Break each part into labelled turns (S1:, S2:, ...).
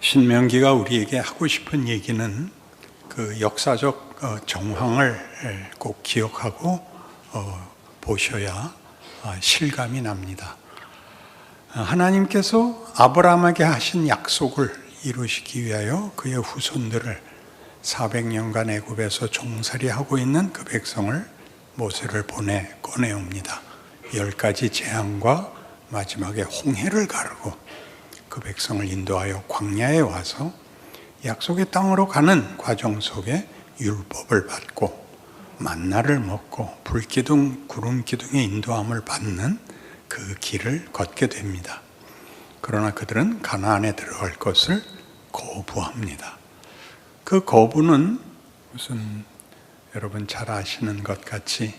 S1: 신명기가 우리에게 하고 싶은 얘기는 그 역사적 정황을 꼭 기억하고 보셔야 실감이 납니다. 하나님께서 아브라함에게 하신 약속을 이루시기 위하여 그의 후손들을 400년간 애굽에서 종살이하고 있는 그 백성을 모세를 보내 꺼내옵니다. 10가지 재앙과 마지막에 홍해를 가르고 그 백성을 인도하여 광야에 와서 약속의 땅으로 가는 과정 속에 율법을 받고 만나를 먹고 불기둥, 구름기둥의 인도함을 받는 그 길을 걷게 됩니다. 그러나 그들은 가나안에 들어갈 것을 거부합니다. 그 거부는 무슨 여러분 잘 아시는 것 같이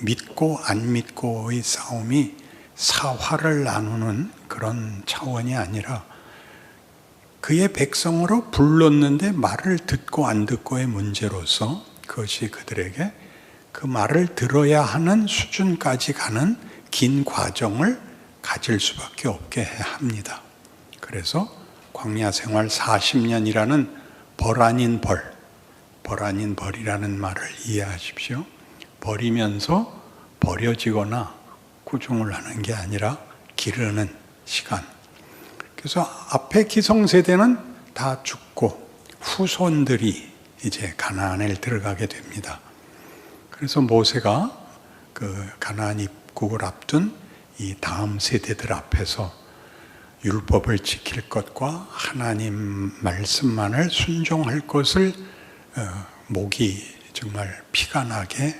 S1: 믿고 안 믿고의 싸움이 사활을 나누는 그런 차원이 아니라 그의 백성으로 불렀는데 말을 듣고 안 듣고의 문제로서 그것이 그들에게 그 말을 들어야 하는 수준까지 가는 긴 과정을 가질 수밖에 없게 합니다. 그래서 광야 생활 40년이라는 벌 아닌 벌, 벌 아닌 벌이라는 말을 이해하십시오. 버리면서 버려지거나 구중을 하는 게 아니라 기르는 시간. 그래서 앞에 기성세대는 다 죽고 후손들이 이제 가나안에 들어가게 됩니다. 그래서 모세가 그 가나안 입국을 앞둔 이 다음 세대들 앞에서 율법을 지킬 것과 하나님 말씀만을 순종할 것을 목이 정말 피가 나게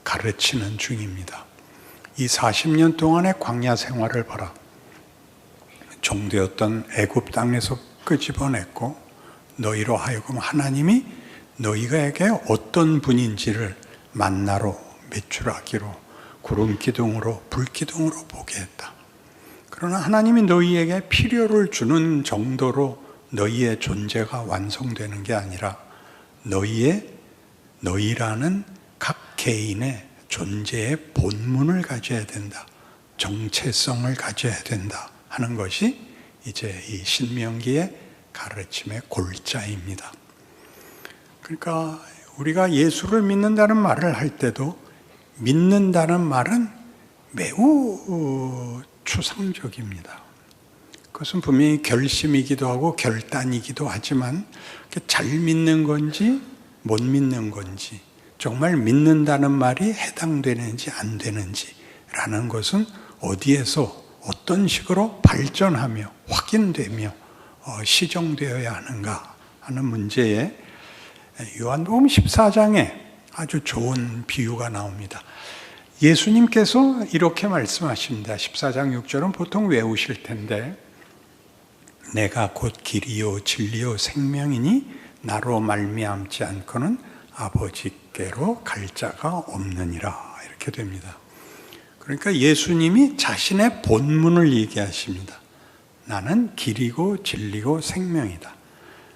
S1: 가르치는 중입니다. 이 40년 동안의 광야 생활을 봐라. 종되었던 애굽 땅에서 끄집어냈고 너희로 하여금 하나님이 너희에게 어떤 분인지를 만나로 매출하기로 구름기둥으로 불기둥으로 보게 했다. 그러나 하나님이 너희에게 필요를 주는 정도로 너희의 존재가 완성되는 게 아니라 너희라는 각 개인의 존재의 본문을 가져야 된다. 정체성을 가져야 된다 하는 것이 이제 이 신명기의 가르침의 골자입니다. 그러니까 우리가 예수를 믿는다는 말을 할 때도 믿는다는 말은 매우 추상적입니다. 그것은 분명히 결심이기도 하고 결단이기도 하지만 잘 믿는 건지 못 믿는 건지 정말 믿는다는 말이 해당되는지 안 되는지라는 것은 어디에서 어떤 식으로 발전하며 확인되며 시정되어야 하는가 하는 문제에 요한복음 14장에 아주 좋은 비유가 나옵니다. 예수님께서 이렇게 말씀하십니다. 14장 6절은 보통 외우실 텐데 내가 곧 길이요 진리요 생명이니 나로 말미암지 않고는 아버지께로 갈 자가 없느니라 이렇게 됩니다. 그러니까 예수님이 자신의 본문을 얘기하십니다. 나는 길이고 진리고 생명이다.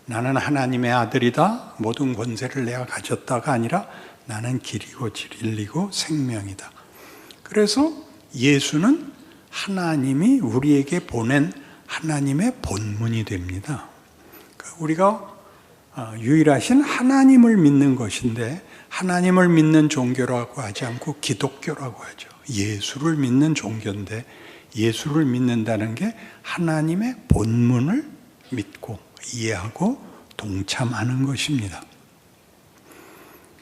S1: 나는 하나님의 아들이다. 모든 권세를 내가 가졌다가 아니라 나는 길이고 진리고 생명이다. 그래서 예수는 하나님이 우리에게 보낸 하나님의 본문이 됩니다. 우리가 유일하신 하나님을 믿는 것인데 하나님을 믿는 종교라고 하지 않고 기독교라고 하죠. 예수를 믿는 종교인데 예수를 믿는다는 게 하나님의 본문을 믿고 이해하고 동참하는 것입니다.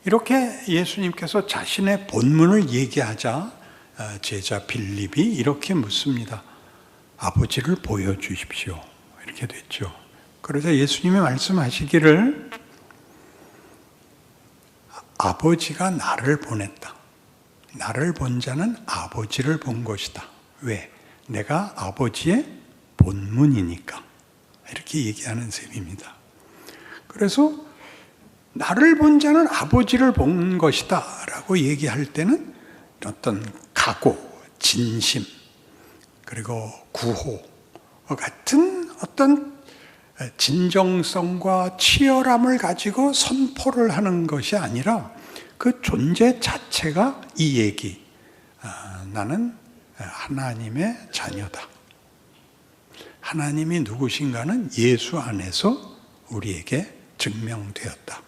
S1: 이렇게 예수님께서 자신의 본문을 얘기하자 제자 빌립이 이렇게 묻습니다. 아버지를 보여주십시오. 이렇게 됐죠. 그래서 예수님이 말씀하시기를 아버지가 나를 보냈다. 나를 본 자는 아버지를 본 것이다. 왜? 내가 아버지의 본문이니까. 이렇게 얘기하는 셈입니다. 그래서 나를 본 자는 아버지를 본 것이다 라고 얘기할 때는 어떤 각오, 진심, 그리고 구호 같은 어떤 진정성과 치열함을 가지고 선포를 하는 것이 아니라 그 존재 자체가 이 얘기, 나는 하나님의 자녀다. 하나님이 누구신가는 예수 안에서 우리에게 증명되었다.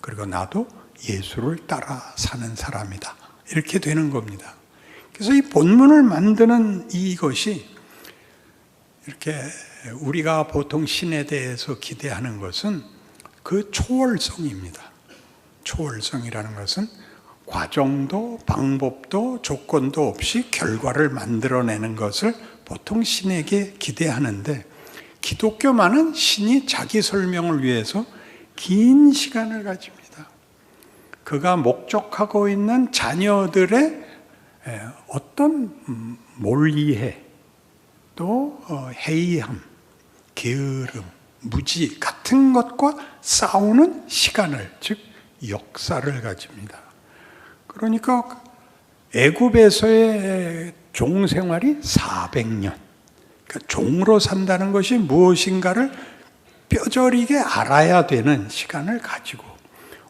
S1: 그리고 나도 예수를 따라 사는 사람이다. 이렇게 되는 겁니다. 그래서 이 본문을 만드는 이것이 이렇게 우리가 보통 신에 대해서 기대하는 것은 그 초월성입니다. 초월성이라는 것은 과정도 방법도 조건도 없이 결과를 만들어내는 것을 보통 신에게 기대하는데, 기독교만은 신이 자기 설명을 위해서 긴 시간을 가집니다. 그가 목적하고 있는 자녀들의 어떤 몰이해, 또 해이함, 게으름, 무지 같은 것과 싸우는 시간을, 즉 역사를 가집니다. 그러니까 애굽에서의 종생활이 400년, 그러니까 종으로 산다는 것이 무엇인가를 뼈저리게 알아야 되는 시간을 가지고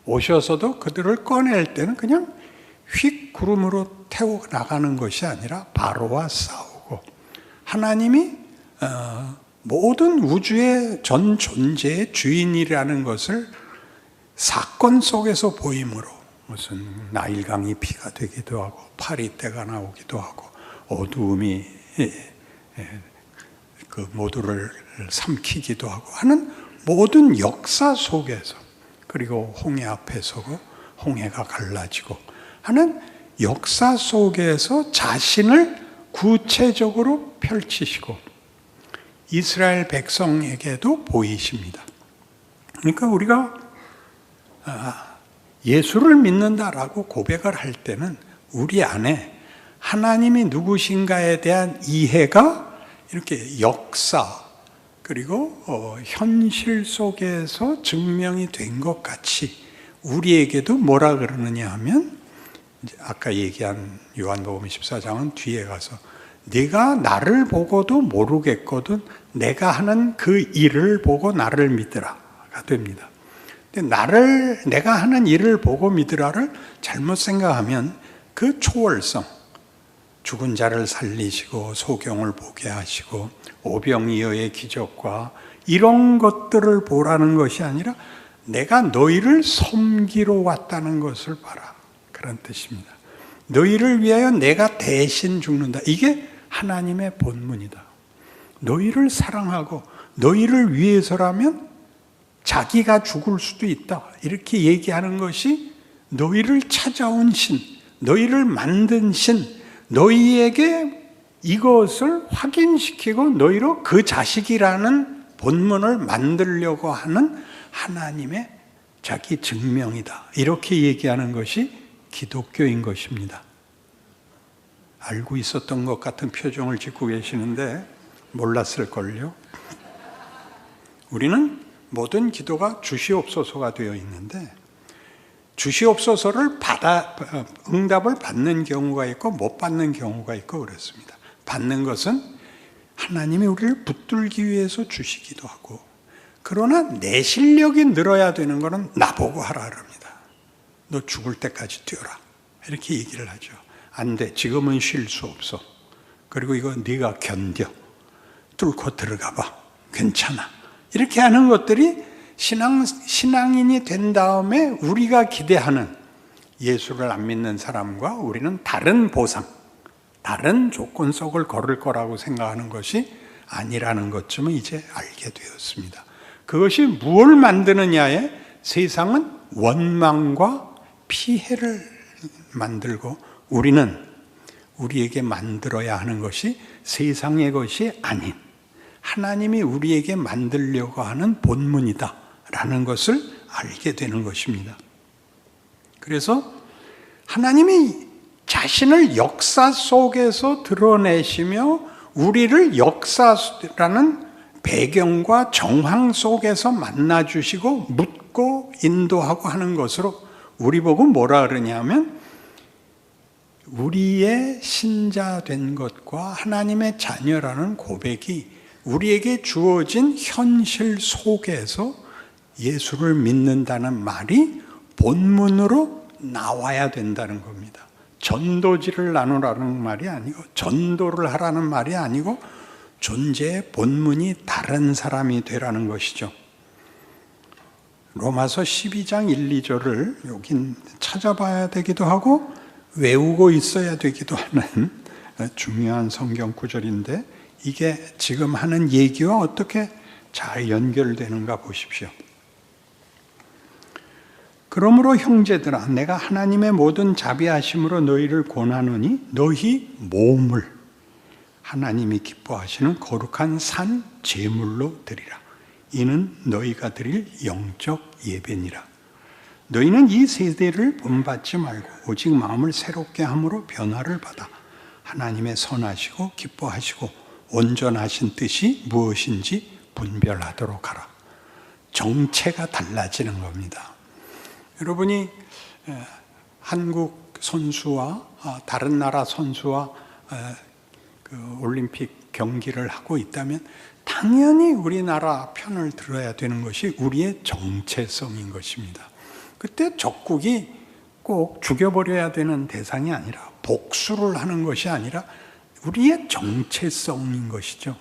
S1: 오셔서도 그들을 꺼낼 때는 그냥 휙 구름으로 태워 나가는 것이 아니라 바로와 싸우고, 하나님이 모든 우주의 전 존재의 주인이라는 것을 사건 속에서 보임으로, 무슨 나일강이 피가 되기도 하고 파리떼가 나오기도 하고 어두움이 그 모두를 삼키기도 하고 하는 모든 역사 속에서, 그리고 홍해 앞에 서고 홍해가 갈라지고 하는 역사 속에서 자신을 구체적으로 펼치시고 이스라엘 백성에게도 보이십니다. 그러니까 우리가 예수를 믿는다라고 고백을 할 때는 우리 안에 하나님이 누구신가에 대한 이해가 이렇게 역사 그리고 현실 속에서 증명이 된 것 같이 우리에게도 뭐라 그러느냐 하면, 아까 얘기한 요한복음 14장은 뒤에 가서 네가 나를 보고도 모르겠거든 내가 하는 그 일을 보고 나를 믿으라가 됩니다. 근데 내가 하는 일을 보고 믿으라를 잘못 생각하면 그 초월성, 죽은 자를 살리시고 소경을 보게 하시고 오병이어의 기적과 이런 것들을 보라는 것이 아니라 내가 너희를 섬기러 왔다는 것을 봐라, 그런 뜻입니다. 너희를 위하여 내가 대신 죽는다. 이게 하나님의 본문이다. 너희를 사랑하고 너희를 위해서라면 자기가 죽을 수도 있다. 이렇게 얘기하는 것이 너희를 찾아온 신, 너희를 만든 신, 너희에게 이것을 확인시키고 너희로 그 자식이라는 본문을 만들려고 하는 하나님의 자기 증명이다. 이렇게 얘기하는 것이 기독교인 것입니다. 알고 있었던 것 같은 표정을 짓고 계시는데 몰랐을걸요. 우리는 모든 기도가 주시옵소서가 되어 있는데, 주시옵소서를 응답을 받는 경우가 있고 못 받는 경우가 있고 그렇습니다. 받는 것은 하나님이 우리를 붙들기 위해서 주시기도 하고, 그러나 내 실력이 늘어야 되는 것은 나보고 하라 그럽니다. 너 죽을 때까지 뛰어라, 이렇게 얘기를 하죠. 안 돼, 지금은 쉴 수 없어. 그리고 이거 네가 견뎌, 뚫고 들어가 봐, 괜찮아. 이렇게 하는 것들이 신앙인이 된 다음에 우리가 기대하는, 예수를 안 믿는 사람과 우리는 다른 보상, 다른 조건 속을 걸을 거라고 생각하는 것이 아니라는 것쯤은 이제 알게 되었습니다. 그것이 무엇을 만드느냐에 세상은 원망과 피해를 만들고, 우리는 우리에게 만들어야 하는 것이 세상의 것이 아닌 하나님이 우리에게 만들려고 하는 본문이다 라는 것을 알게 되는 것입니다. 그래서 하나님이 자신을 역사 속에서 드러내시며 우리를 역사라는 배경과 정황 속에서 만나주시고 묻고 인도하고 하는 것으로 우리 보고 뭐라 그러냐면, 우리의 신자 된 것과 하나님의 자녀라는 고백이 우리에게 주어진 현실 속에서 예수를 믿는다는 말이 본문으로 나와야 된다는 겁니다. 전도지를 나누라는 말이 아니고, 전도를 하라는 말이 아니고, 존재의 본문이 다른 사람이 되라는 것이죠. 로마서 12장 1, 2절을 여긴 찾아봐야 되기도 하고 외우고 있어야 되기도 하는 중요한 성경 구절인데 이게 지금 하는 얘기와 어떻게 잘 연결되는가 보십시오. 그러므로 형제들아, 내가 하나님의 모든 자비하심으로 너희를 권하노니 너희 몸을 하나님이 기뻐하시는 거룩한 산 제물로 드리라. 이는 너희가 드릴 영적 예배니라. 너희는 이 세대를 본받지 말고 오직 마음을 새롭게 함으로 변화를 받아 하나님의 선하시고 기뻐하시고 온전하신 뜻이 무엇인지 분별하도록 하라. 정체가 달라지는 겁니다. 여러분이 한국 선수와 다른 나라 선수와 올림픽 경기를 하고 있다면 당연히 우리나라 편을 들어야 되는 것이 우리의 정체성인 것입니다. 그때 적국이 꼭 죽여버려야 되는 대상이 아니라 복수를 하는 것이 아니라 우리의 정체성인 것이죠.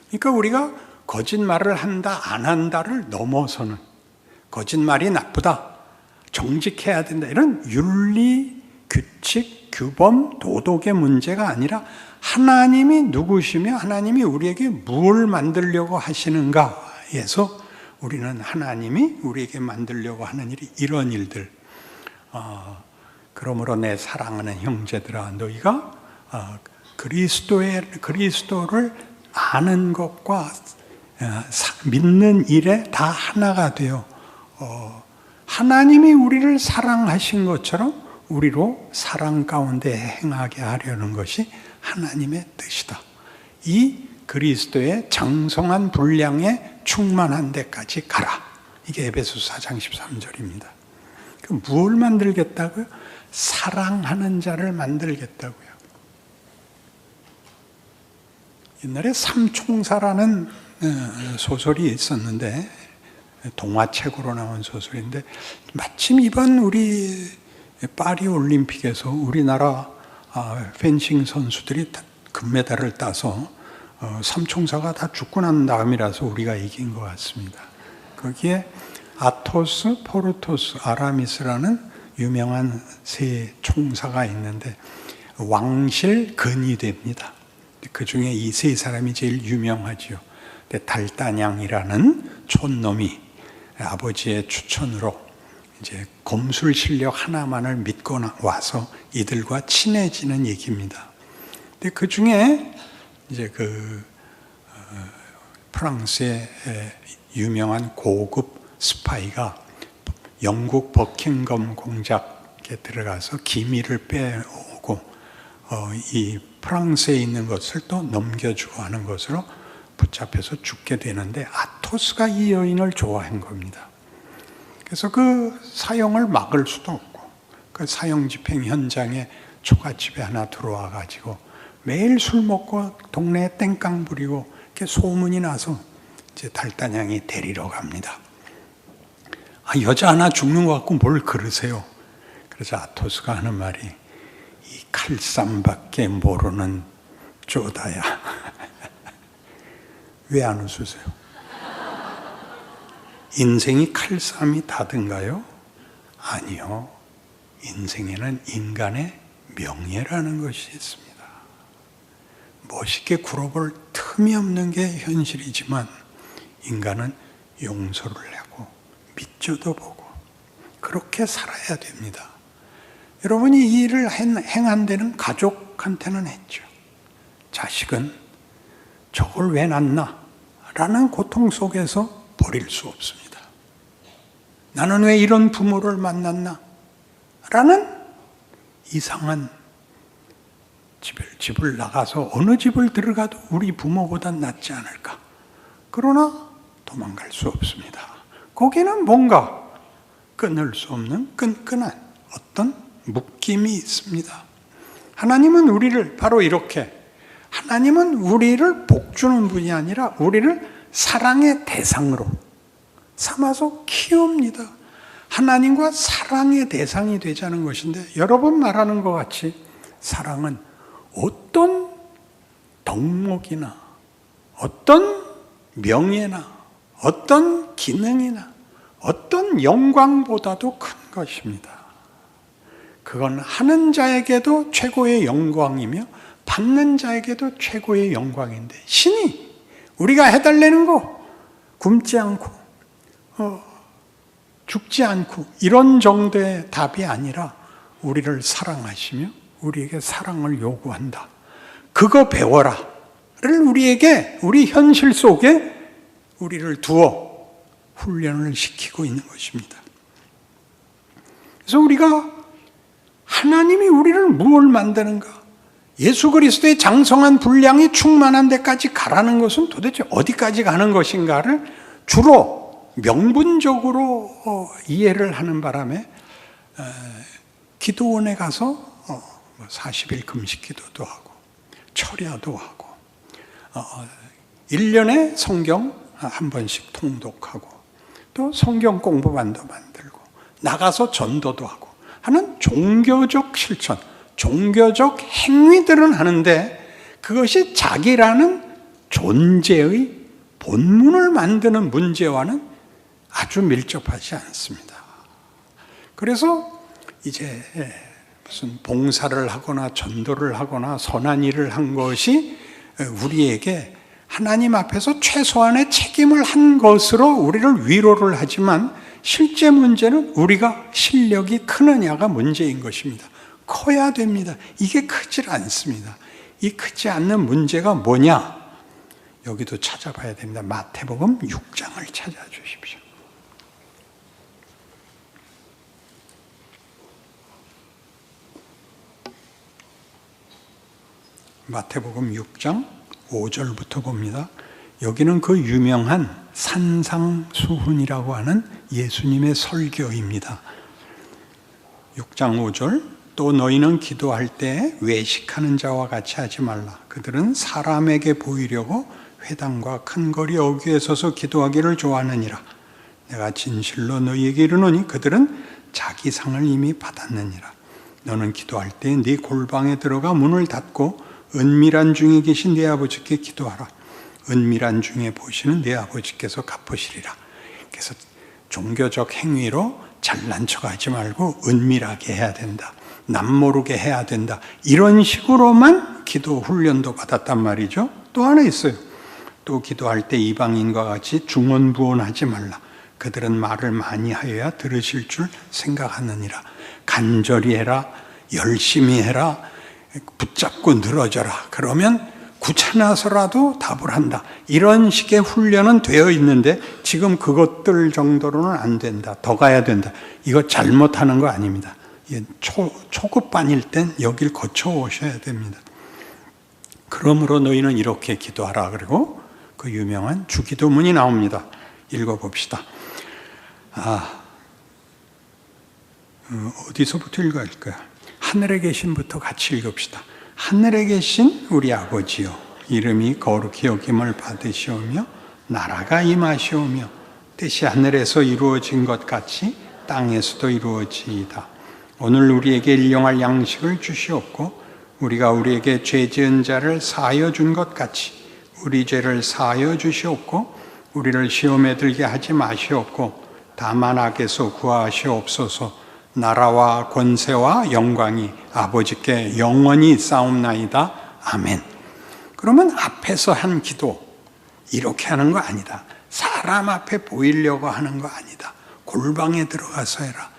S1: 그러니까 우리가 거짓말을 한다 안 한다를 넘어서는 거짓말이 나쁘다 정직해야 된다 이런 윤리, 규칙, 규범, 도덕의 문제가 아니라 하나님이 누구시며 하나님이 우리에게 무엇을 만들려고 하시는가에서 우리는 하나님이 우리에게 만들려고 하는 일이 이런 일들. 그러므로 내 사랑하는 형제들아, 너희가 그리스도를 아는 것과 믿는 일에 다 하나가 되어 하나님이 우리를 사랑하신 것처럼 우리로 사랑 가운데 행하게 하려는 것이 하나님의 뜻이다. 이 그리스도의 장성한 분량에 충만한 데까지 가라. 이게 에베소서 4장 13절입니다. 무엇을 만들겠다고요? 사랑하는 자를 만들겠다고요. 옛날에 삼총사라는 소설이 있었는데 동화책으로 나온 소설인데 마침 이번 우리 파리 올림픽에서 우리나라 펜싱 선수들이 금메달을 따서 삼총사가 다 죽고 난 다음이라서 우리가 이긴 것 같습니다. 거기에 아토스, 포르토스, 아라미스라는 유명한 세 총사가 있는데 왕실 근이 됩니다. 그 중에 이 세 사람이 제일 유명하지요. 달다냥이라는 촌놈이 아버지의 추천으로 이제 검술 실력 하나만을 믿고 와서 이들과 친해지는 얘기입니다. 근데 그 중에 이제 프랑스의 유명한 고급 스파이가 영국 버킹엄 공작에 들어가서 기밀을 빼오고 이 프랑스에 있는 것을 또 넘겨주고 하는 것으로 붙잡혀서 죽게 되는데 아토스가 이 여인을 좋아한 겁니다. 그래서 그 사형을 막을 수도 없고 그 사형 집행 현장에 초가집에 하나 들어와 가지고 매일 술 먹고 동네에 땡깡 부리고 이렇게 소문이 나서 이제 달다냥이 데리러 갑니다. 여자 하나 죽는 것 같고 뭘 그러세요? 그래서 아토스가 하는 말이 이 칼쌈밖에 모르는 쪼다야. 왜 안 웃으세요? 인생이 칼쌈이 다든가요? 아니요. 인생에는 인간의 명예라는 것이 있습니다. 멋있게 굴어볼 틈이 없는 게 현실이지만 인간은 용서를 하고 믿져도 보고 그렇게 살아야 됩니다. 여러분이 이 일을 행한 데는 가족한테는 했죠. 자식은 저걸 왜 낳나? 라는 고통 속에서 버릴 수 없습니다. 나는 왜 이런 부모를 만났나? 라는 이상한 집을 나가서 어느 집을 들어가도 우리 부모보다 낫지 않을까? 그러나 도망갈 수 없습니다. 거기는 뭔가 끊을 수 없는 끈끈한 어떤 묶임이 있습니다. 하나님은 우리를 바로 이렇게 하나님은 우리를 복주는 분이 아니라 우리를 사랑의 대상으로 삼아서 키웁니다. 하나님과 사랑의 대상이 되자는 것인데 여러 번 말하는 것 같이 사랑은 어떤 덕목이나 어떤 명예나 어떤 기능이나 어떤 영광보다도 큰 것입니다. 그건 하는 자에게도 최고의 영광이며 받는 자에게도 최고의 영광인데, 신이 우리가 해달라는 거 굶지 않고 죽지 않고 이런 정도의 답이 아니라 우리를 사랑하시며 우리에게 사랑을 요구한다. 그거 배워라를 우리에게, 우리 현실 속에 우리를 두어 훈련을 시키고 있는 것입니다. 그래서 우리가 하나님이 우리를 무엇을 만드는가? 예수 그리스도의 장성한 분량이 충만한 데까지 가라는 것은 도대체 어디까지 가는 것인가를 주로 명분적으로 이해를 하는 바람에 기도원에 가서 40일 금식 기도도 하고 철야도 하고 1년에 성경 한 번씩 통독하고 또 성경 공부반도 만들고 나가서 전도도 하고 하는 종교적 실천, 종교적 행위들은 하는데 그것이 자기라는 존재의 본문을 만드는 문제와는 아주 밀접하지 않습니다. 그래서 이제 무슨 봉사를 하거나 전도를 하거나 선한 일을 한 것이 우리에게 하나님 앞에서 최소한의 책임을 한 것으로 우리를 위로를 하지만 실제 문제는 우리가 실력이 크느냐가 문제인 것입니다. 커야 됩니다. 이게 크질 않습니다. 이 크지 않는 문제가 뭐냐? 여기도 찾아봐야 됩니다. 마태복음 6장을 찾아주십시오. 마태복음 6장 5절부터 봅니다. 여기는 그 유명한 산상수훈이라고 하는 예수님의 설교입니다. 6장 5절, 또 너희는 기도할 때 외식하는 자와 같이 하지 말라. 그들은 사람에게 보이려고 회당과 큰 거리 어귀에 서서 기도하기를 좋아하느니라. 내가 진실로 너희에게 이르노니 그들은 자기 상을 이미 받았느니라. 너는 기도할 때 네 골방에 들어가 문을 닫고 은밀한 중에 계신 네 아버지께 기도하라. 은밀한 중에 보시는 네 아버지께서 갚으시리라. 그래서 종교적 행위로 잘난 척하지 말고 은밀하게 해야 된다. 남모르게 해야 된다. 이런 식으로만 기도 훈련도 받았단 말이죠. 또 하나 있어요. 또 기도할 때 이방인과 같이 중언부언하지 말라. 그들은 말을 많이 하여야 들으실 줄 생각하느니라. 간절히 해라. 열심히 해라. 붙잡고 늘어져라. 그러면 귀찮아서라도 답을 한다. 이런 식의 훈련은 되어 있는데 지금 그것들 정도로는 안 된다. 더 가야 된다. 이거 잘못하는 거 아닙니다. 초급반일 땐 여길 거쳐 오셔야 됩니다. 그러므로 너희는 이렇게 기도하라. 그리고 그 유명한 주기도문이 나옵니다. 읽어봅시다. 어디서부터 읽어야 할까요? 하늘에 계신부터 같이 읽읍시다. 하늘에 계신 우리 아버지여, 이름이 거룩히 여김을 받으시오며 나라가 임하시오며 뜻이 하늘에서 이루어진 것 같이 땅에서도 이루어지이다. 오늘 우리에게 일용할 양식을 주시옵고 우리가 우리에게 죄 지은 자를 사하여 준 것 같이 우리 죄를 사하여 주시옵고 우리를 시험에 들게 하지 마시옵고 다만 악에서 구하시옵소서. 나라와 권세와 영광이 아버지께 영원히 있사옵나이다. 아멘. 그러면 앞에서 한 기도 이렇게 하는 거 아니다. 사람 앞에 보이려고 하는 거 아니다. 골방에 들어가서 해라.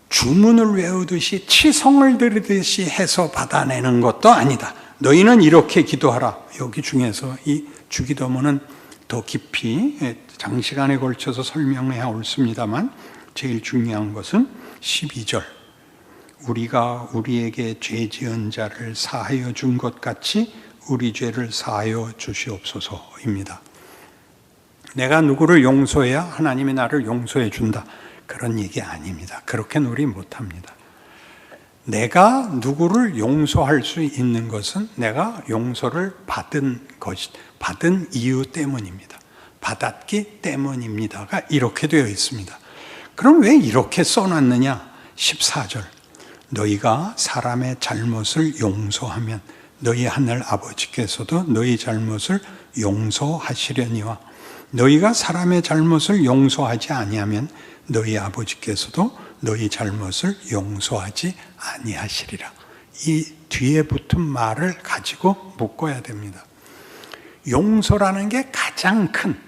S1: 주문을 외우듯이 치성을 들으듯이 해서 받아내는 것도 아니다. 너희는 이렇게 기도하라. 여기 중에서 이 주기도문은 더 깊이 장시간에 걸쳐서 설명해야 옳습니다만 제일 중요한 것은 12절, 우리가 우리에게 죄 지은 자를 사하여 준 것 같이 우리 죄를 사하여 주시옵소서입니다. 내가 누구를 용서해야 하나님이 나를 용서해 준다, 그런 얘기 아닙니다. 그렇게는 우리 못합니다. 내가 누구를 용서할 수 있는 것은 내가 용서를 받은 이유 때문입니다. 받았기 때문입니다가 이렇게 되어 있습니다. 그럼 왜 이렇게 써놨느냐? 14절, 너희가 사람의 잘못을 용서하면 너희 하늘 아버지께서도 너희 잘못을 용서하시려니와 너희가 사람의 잘못을 용서하지 아니하면 너희 아버지께서도 너희 잘못을 용서하지 아니하시리라. 이 뒤에 붙은 말을 가지고 묶어야 됩니다. 용서라는 게 가장 큰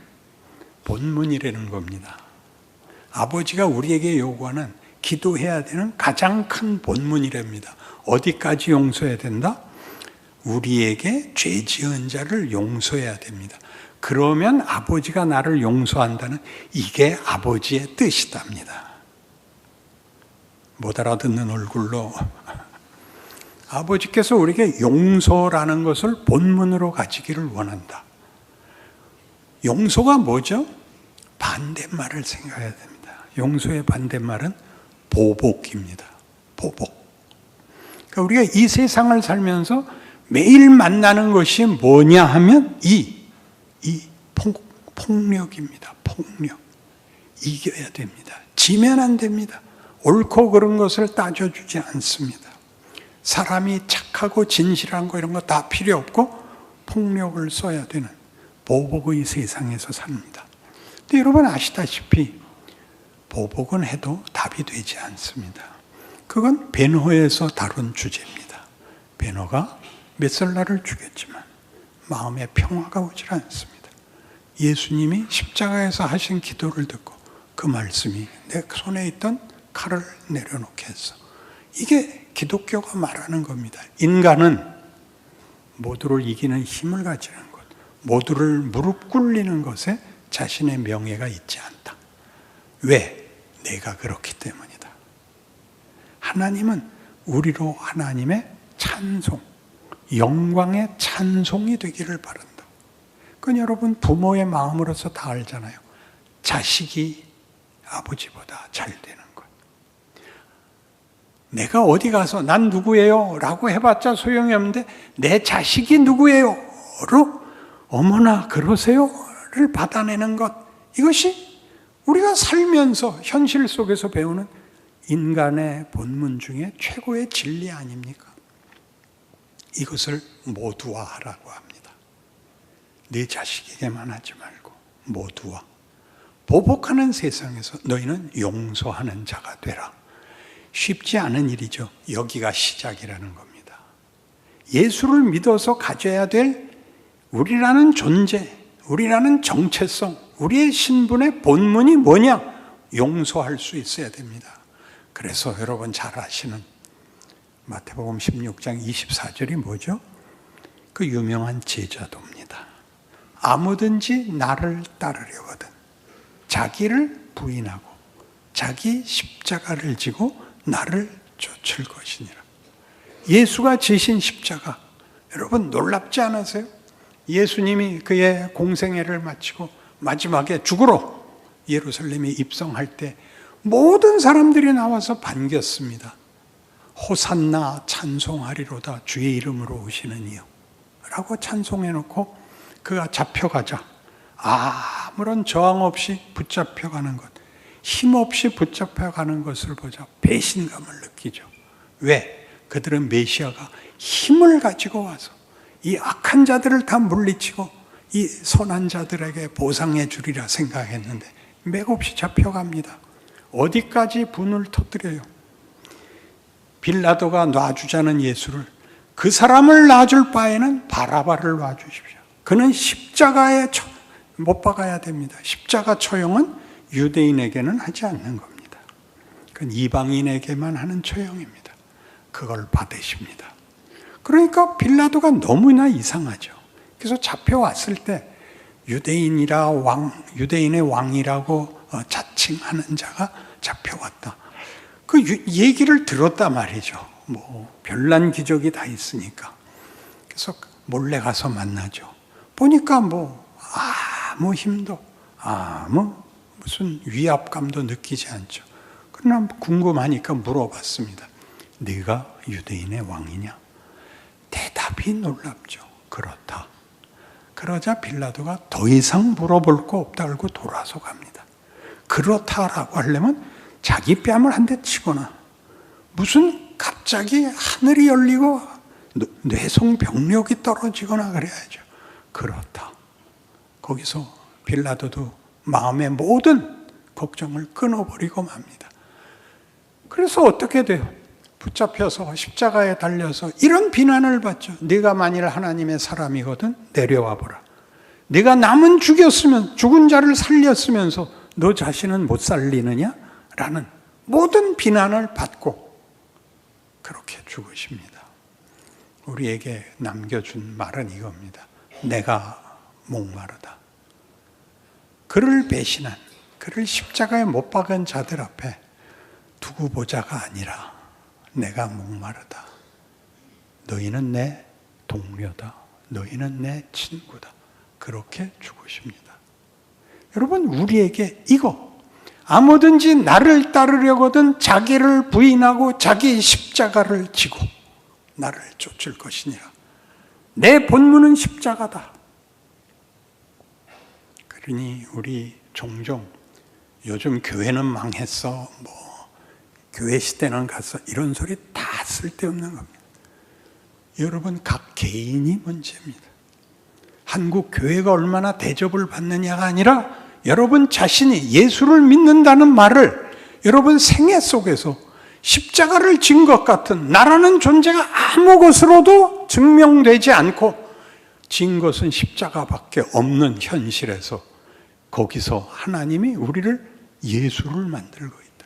S1: 본문이라는 겁니다. 아버지가 우리에게 요구하는 기도해야 되는 가장 큰 본문이랍니다. 어디까지 용서해야 된다? 우리에게 죄 지은 자를 용서해야 됩니다. 그러면 아버지가 나를 용서한다는 이게 아버지의 뜻이답니다. 못 알아듣는 얼굴로 아버지께서 우리에게 용서라는 것을 본문으로 가지기를 원한다. 용서가 뭐죠? 반대말을 생각해야 됩니다. 용서의 반대말은 보복입니다. 보복. 그러니까 우리가 이 세상을 살면서 매일 만나는 것이 뭐냐 하면 이 폭력입니다. 폭력. 이겨야 됩니다. 지면 안 됩니다. 옳고 그른 것을 따져주지 않습니다. 사람이 착하고 진실한 거 이런 거 다 필요 없고 폭력을 써야 되는 보복의 세상에서 삽니다. 근데 여러분 아시다시피 보복은 해도 답이 되지 않습니다. 그건 베노에서 다룬 주제입니다. 베노가 메설라를 죽였지만 마음에 평화가 오질 않습니다. 예수님이 십자가에서 하신 기도를 듣고 그 말씀이 내 손에 있던 칼을 내려놓게 했어. 이게 기독교가 말하는 겁니다. 인간은 모두를 이기는 힘을 가지는 것, 모두를 무릎 꿇리는 것에 자신의 명예가 있지 않다. 왜? 내가 그렇기 때문이다. 하나님은 우리로 하나님의 찬송, 영광의 찬송이 되기를 바란다. 그건 여러분 부모의 마음으로서 다 알잖아요. 자식이 아버지보다 잘 되는 것. 내가 어디 가서 난 누구예요? 라고 해봤자 소용이 없는데 내 자식이 누구예요? 로 어머나 그러세요? 를 받아내는 것. 이것이 우리가 살면서 현실 속에서 배우는 인간의 본문 중에 최고의 진리 아닙니까? 이것을 모두화하라고 합니다. 네 자식에게만 하지 말고 모두화. 보복하는 세상에서 너희는 용서하는 자가 되라. 쉽지 않은 일이죠. 여기가 시작이라는 겁니다. 예수를 믿어서 가져야 될 우리라는 존재, 우리라는 정체성, 우리의 신분의 본문이 뭐냐? 용서할 수 있어야 됩니다. 그래서 여러분 잘 아시는 마태복음 16장 24절이 뭐죠? 그 유명한 제자도입니다. 아무든지 나를 따르려거든 자기를 부인하고 자기 십자가를 지고 나를 쫓을 것이니라. 예수가 지신 십자가, 여러분 놀랍지 않으세요? 예수님이 그의 공생애를 마치고 마지막에 죽으러 예루살렘에 입성할 때 모든 사람들이 나와서 반겼습니다. 호산나 찬송하리로다 주의 이름으로 오시는 이요 라고 찬송해놓고 그가 잡혀가자 아무런 저항 없이 붙잡혀가는 것, 힘없이 붙잡혀가는 것을 보자 배신감을 느끼죠. 왜? 그들은 메시아가 힘을 가지고 와서 이 악한 자들을 다 물리치고 이 선한 자들에게 보상해 주리라 생각했는데 맥없이 잡혀갑니다. 어디까지 분을 터뜨려요? 빌라도가 놔주자는 예수를, 그 사람을 놔줄 바에는 바라바를 놔주십시오. 그는 십자가에 못 박아야 됩니다. 십자가 처형은 유대인에게는 하지 않는 겁니다. 그건 이방인에게만 하는 처형입니다. 그걸 받으십니다. 그러니까 빌라도가 너무나 이상하죠. 그래서 잡혀왔을 때 유대인의 왕이라고 자칭하는 자가 잡혀왔다. 그 얘기를 들었단 말이죠. 뭐 별난 기적이 다 있으니까. 그래서 몰래 가서 만나죠. 보니까 뭐 아무 힘도 무슨 위압감도 느끼지 않죠. 그러나 궁금하니까 물어봤습니다. 네가 유대인의 왕이냐? 대답이 놀랍죠. 그렇다. 그러자 빌라도가 더 이상 물어볼 거 없다 알고 돌아서 갑니다. 그렇다라고 하려면 자기 뺨을 한 대 치거나 무슨 갑자기 하늘이 열리고 뇌성병력이 떨어지거나 그래야죠. 그렇다. 거기서 빌라도도 마음의 모든 걱정을 끊어버리고 맙니다. 그래서 어떻게 돼요? 붙잡혀서 십자가에 달려서 이런 비난을 받죠. 네가 만일 하나님의 사람이거든 내려와 보라. 네가 남은 죽은 자를 살렸으면서 너 자신은 못 살리느냐? 라는 모든 비난을 받고 그렇게 죽으십니다. 우리에게 남겨준 말은 이겁니다. 내가 목마르다. 그를 배신한, 그를 십자가에 못 박은 자들 앞에 두고 보자가 아니라 내가 목마르다. 너희는 내 동료다. 너희는 내 친구다. 그렇게 죽으십니다. 여러분, 우리에게 이거 아무든지 나를 따르려거든 자기를 부인하고 자기 십자가를 지고 나를 쫓을 것이니라. 내 본문은 십자가다. 그러니 우리 종종 요즘 교회는 망했어, 교회 시대는 갔어, 이런 소리 다 쓸데없는 겁니다. 여러분, 각 개인이 문제입니다. 한국 교회가 얼마나 대접을 받느냐가 아니라 여러분 자신이 예수를 믿는다는 말을 여러분 생애 속에서 십자가를 진 것 같은 나라는 존재가 아무 것으로도 증명되지 않고 진 것은 십자가밖에 없는 현실에서 거기서 하나님이 우리를 예수를 만들고 있다.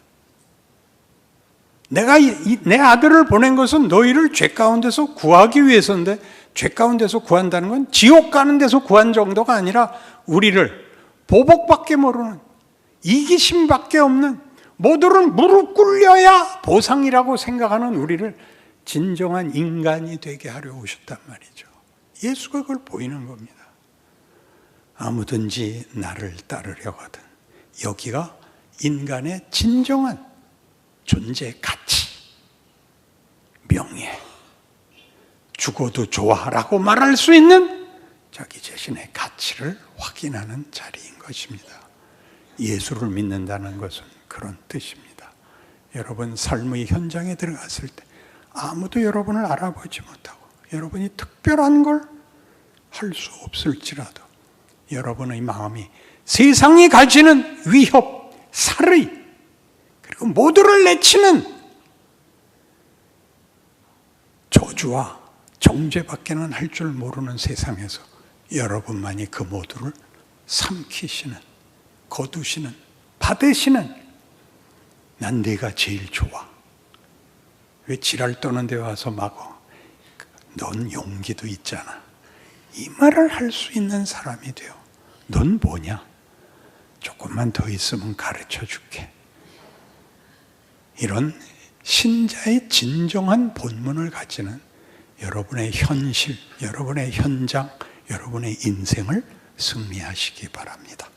S1: 내가 내 아들을 보낸 것은 너희를 죄 가운데서 구하기 위해서인데, 죄 가운데서 구한다는 건 지옥 가는 데서 구한 정도가 아니라 우리를 보복밖에 모르는, 이기심밖에 없는, 모두는 무릎 꿇려야 보상이라고 생각하는 우리를 진정한 인간이 되게 하려 오셨단 말이죠. 예수가 그걸 보이는 겁니다. 아무든지 나를 따르려거든. 여기가 인간의 진정한 존재 가치, 명예, 죽어도 좋아라고 말할 수 있는 자기 자신의 가치를 확인하는 자리인 것입니다. 예수를 믿는다는 것은 그런 뜻입니다. 여러분 삶의 현장에 들어갔을 때 아무도 여러분을 알아보지 못하고 여러분이 특별한 걸 할 수 없을지라도 여러분의 마음이 세상이 가지는 위협, 살의, 그리고 모두를 내치는 저주와 정죄밖에는 할 줄 모르는 세상에서 여러분만이 그 모두를 삼키시는, 거두시는, 받으시는, 난 네가 제일 좋아. 왜 지랄 떠는 데 와서 넌 용기도 있잖아. 이 말을 할 수 있는 사람이 돼요. 넌 뭐냐? 조금만 더 있으면 가르쳐 줄게. 이런 신자의 진정한 본문을 가지는 여러분의 현실, 여러분의 현장, 여러분의 인생을 승리하시기 바랍니다.